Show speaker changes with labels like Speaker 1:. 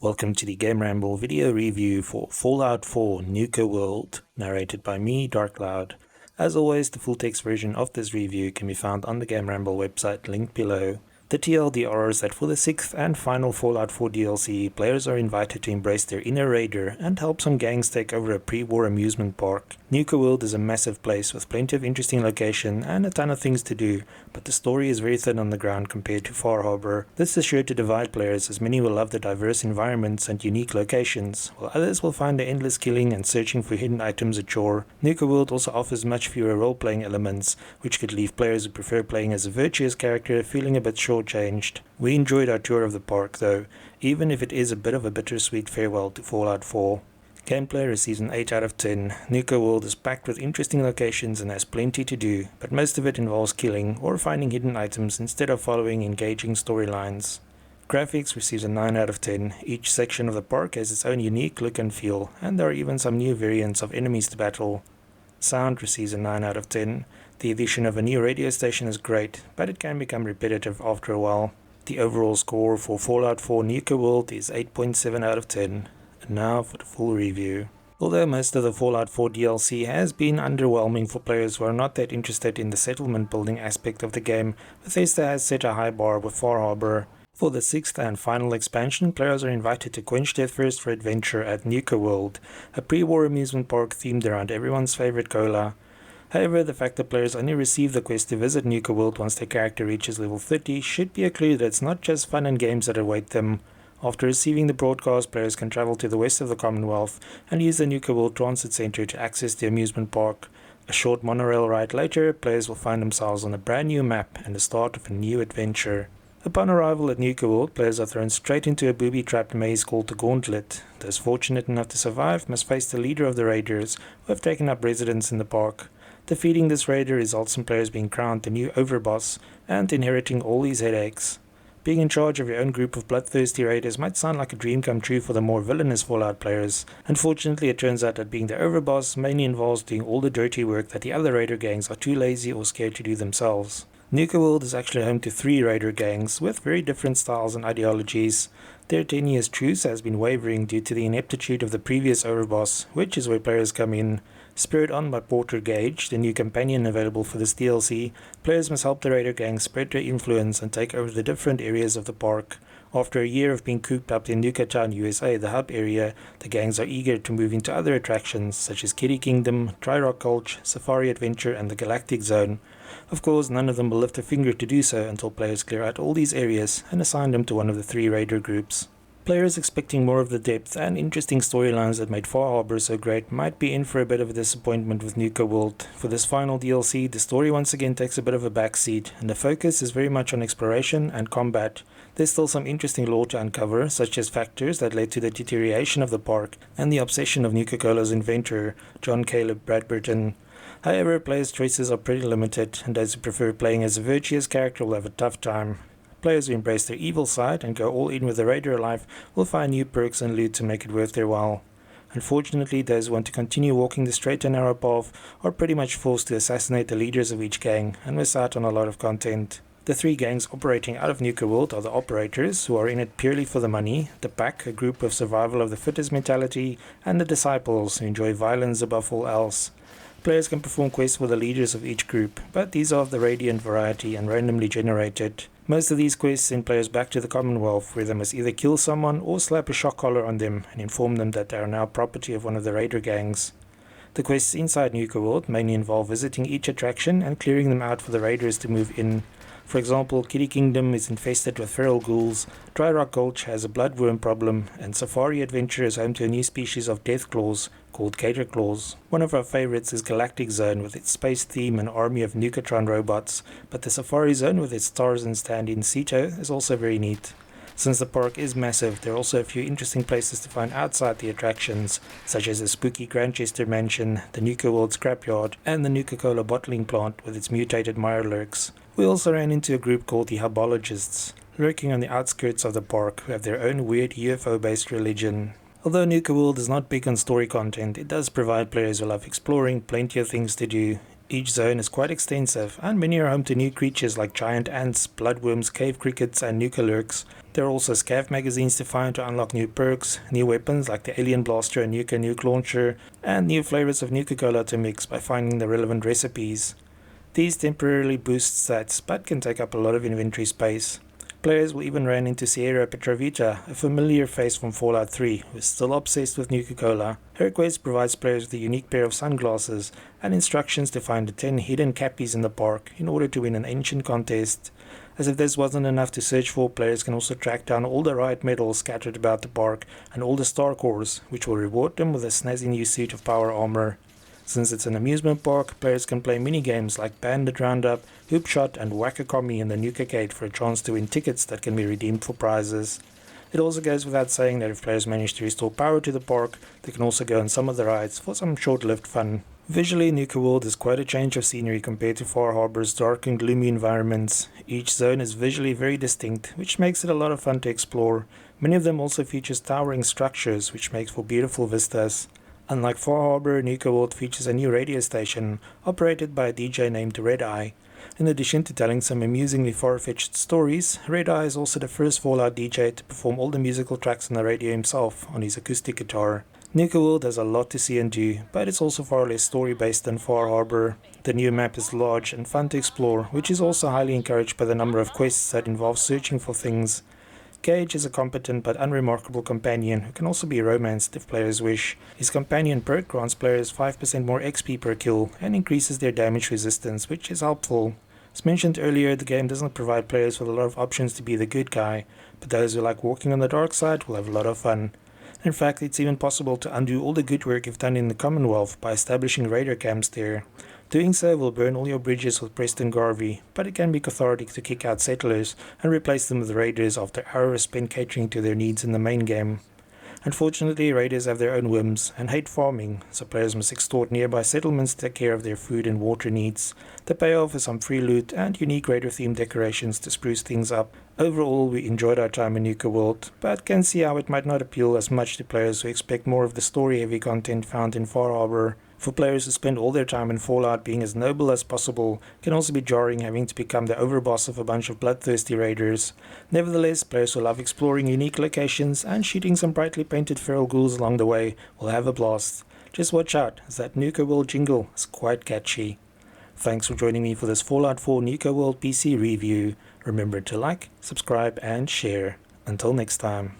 Speaker 1: Welcome to the GAMERamble video review for Fallout 4 Nuka-World, narrated by me, Darkcloud. As always, the full text version of this review can be found on the GAMERamble website linked below. The TLDR is that for the 6th and final Fallout 4 DLC, players are invited to embrace their inner raider and help some gangs take over a pre-war amusement park. Nuka-World is a massive place with plenty of interesting location and a ton of things to do, but the story is very thin on the ground compared to Far Harbor. This is sure to divide players, as many will love the diverse environments and unique locations, while others will find the endless killing and searching for hidden items a chore. Nuka-World also offers much fewer role-playing elements, which could leave players who prefer playing as a virtuous character feeling a bit shortchanged. We enjoyed our tour of the park though, even if it is a bit of a bittersweet farewell to Fallout 4. Gameplay receives an 8 out of 10. Nuka-World is packed with interesting locations and has plenty to do, but most of it involves killing or finding hidden items instead of following engaging storylines. Graphics receives a 9 out of 10. Each section of the park has its own unique look and feel, and there are even some new variants of enemies to battle. Sound receives a 9 out of 10. The addition of a new radio station is great, but it can become repetitive after a while. The overall score for Fallout 4 Nuka-World is 8.7 out of 10. And now for the full review. Although most of the Fallout 4 DLC has been underwhelming for players who are not that interested in the settlement building aspect of the game, Bethesda has set a high bar with Far Harbor. For the 6th and final expansion, players are invited to quench their thirst for adventure at Nuka-World, a pre-war amusement park themed around everyone's favorite cola. However, the fact that players only receive the quest to visit Nuka-World once their character reaches level 30 should be a clue that it's not just fun and games that await them. After receiving the broadcast, players can travel to the west of the Commonwealth and use the Nuka-World Transit Center to access the amusement park. A short monorail ride later, players will find themselves on a brand new map and the start of a new adventure. Upon arrival at Nuka-World, players are thrown straight into a booby-trapped maze called the Gauntlet. Those fortunate enough to survive must face the leader of the raiders, who have taken up residence in the park. Defeating this raider results in players being crowned the new overboss and inheriting all these headaches. Being in charge of your own group of bloodthirsty raiders might sound like a dream come true for the more villainous Fallout players. Unfortunately, it turns out that being the overboss mainly involves doing all the dirty work that the other raider gangs are too lazy or scared to do themselves. Nuka-World is actually home to 3 raider gangs with very different styles and ideologies. Their 10 years truce has been wavering due to the ineptitude of the previous overboss, which is where players come in. Spurred on by Porter Gage, the new companion available for this DLC, players must help the raider gangs spread their influence and take over the different areas of the park. After a year of being cooped up in Nuka-Town, USA, the hub area, the gangs are eager to move into other attractions such as Kitty Kingdom, Dry Rock Gulch, Safari Adventure and the Galactic Zone. Of course, none of them will lift a finger to do so until players clear out all these areas and assign them to one of the 3 raider groups. Players expecting more of the depth and interesting storylines that made Far Harbor so great might be in for a bit of a disappointment with Nuka-World. For this final DLC, the story once again takes a bit of a backseat, and the focus is very much on exploration and combat. There's still some interesting lore to uncover, such as factors that led to the deterioration of the park and the obsession of Nuka-Cola's inventor, John Caleb Bradburton. However, players' choices are pretty limited, and those who prefer playing as a virtuous character will have a tough time. Players who embrace their evil side and go all in with the raider life will find new perks and loot to make it worth their while. Unfortunately, those who want to continue walking the straight and narrow path are pretty much forced to assassinate the leaders of each gang and miss out on a lot of content. The 3 gangs operating out of Nuka-World are the Operators, who are in it purely for the money, the Pack, a group with survival of the fittest mentality, and the Disciples, who enjoy violence above all else. Players can perform quests for the leaders of each group, but these are of the radiant variety and randomly generated. Most of these quests send players back to the Commonwealth, where they must either kill someone or slap a shock collar on them and inform them that they are now property of one of the raider gangs. The quests inside Nuka-World mainly involve visiting each attraction and clearing them out for the raiders to move in. For example, Kitty Kingdom is infested with feral ghouls, Dry Rock Gulch has a bloodworm problem, and Safari Adventure is home to a new species of death claws called gator claws. One of our favorites is Galactic Zone with its space theme and army of Nuka-Tron robots, but the Safari Zone with its stars and stand-in Ceto is also very neat. Since the park is massive, there are also a few interesting places to find outside the attractions, such as the spooky Grantchester Mansion, the Nuka-World Scrapyard, and the Nuka-Cola bottling plant with its mutated Mirelurks. We also ran into a group called the Hubologists, lurking on the outskirts of the park, who have their own weird UFO-based religion. Although Nuka-World is not big on story content, it does provide players who love exploring plenty of things to do. Each zone is quite extensive, and many are home to new creatures like giant ants, bloodworms, cave crickets, and Nuka-Lurks. There are also scav magazines to find to unlock new perks, new weapons like the Alien Blaster and Nuke Launcher, and new flavors of Nuka-Cola to mix by finding the relevant recipes. These temporarily boost stats, but can take up a lot of inventory space. Players will even run into Sierra Petrovita, a familiar face from Fallout 3, who is still obsessed with Nuka-Cola. Her quest provides players with a unique pair of sunglasses and instructions to find the 10 hidden cappies in the park in order to win an ancient contest. As if this wasn't enough to search for, players can also track down all the riot medals scattered about the park and all the star cores, which will reward them with a snazzy new suit of power armor. Since it's an amusement park, players can play mini-games like Bandit Roundup, Hoop Shot and Whack-A-Commie in the Nuka-Cade for a chance to win tickets that can be redeemed for prizes. It also goes without saying that if players manage to restore power to the park, they can also go on some of the rides for some short-lived fun. Visually, Nuka-World is quite a change of scenery compared to Far Harbor's dark and gloomy environments. Each zone is visually very distinct, which makes it a lot of fun to explore. Many of them also features towering structures, which makes for beautiful vistas. Unlike Far Harbor, Nuka-World features a new radio station, operated by a DJ named Red Eye. In addition to telling some amusingly far-fetched stories, Red Eye is also the first Fallout DJ to perform all the musical tracks on the radio himself on his acoustic guitar. Nuka-World has a lot to see and do, but it's also far less story-based than Far Harbor. The new map is large and fun to explore, which is also highly encouraged by the number of quests that involve searching for things. Gage is a competent but unremarkable companion who can also be romanced if players wish. His companion perk grants players 5% more XP per kill and increases their damage resistance, which is helpful. As mentioned earlier, the game doesn't provide players with a lot of options to be the good guy, but those who like walking on the dark side will have a lot of fun. In fact, it's even possible to undo all the good work you've done in the Commonwealth by establishing raider camps there. Doing so will burn all your bridges with Preston Garvey, but it can be cathartic to kick out settlers and replace them with raiders after hours spent catering to their needs in the main game. Unfortunately, raiders have their own whims and hate farming, so players must extort nearby settlements to take care of their food and water needs. The payoff is some free loot and unique raider-themed decorations to spruce things up. Overall, we enjoyed our time in Nuka-World, but can see how it might not appeal as much to players who expect more of the story-heavy content found in Far Harbor. For players who spend all their time in Fallout being as noble as possible, it can also be jarring having to become the overboss of a bunch of bloodthirsty raiders. Nevertheless, players who love exploring unique locations and shooting some brightly painted feral ghouls along the way will have a blast. Just watch out, as that Nuka-World jingle is quite catchy. Thanks for joining me for this Fallout 4 Nuka-World PC review. Remember to like, subscribe and share. Until next time.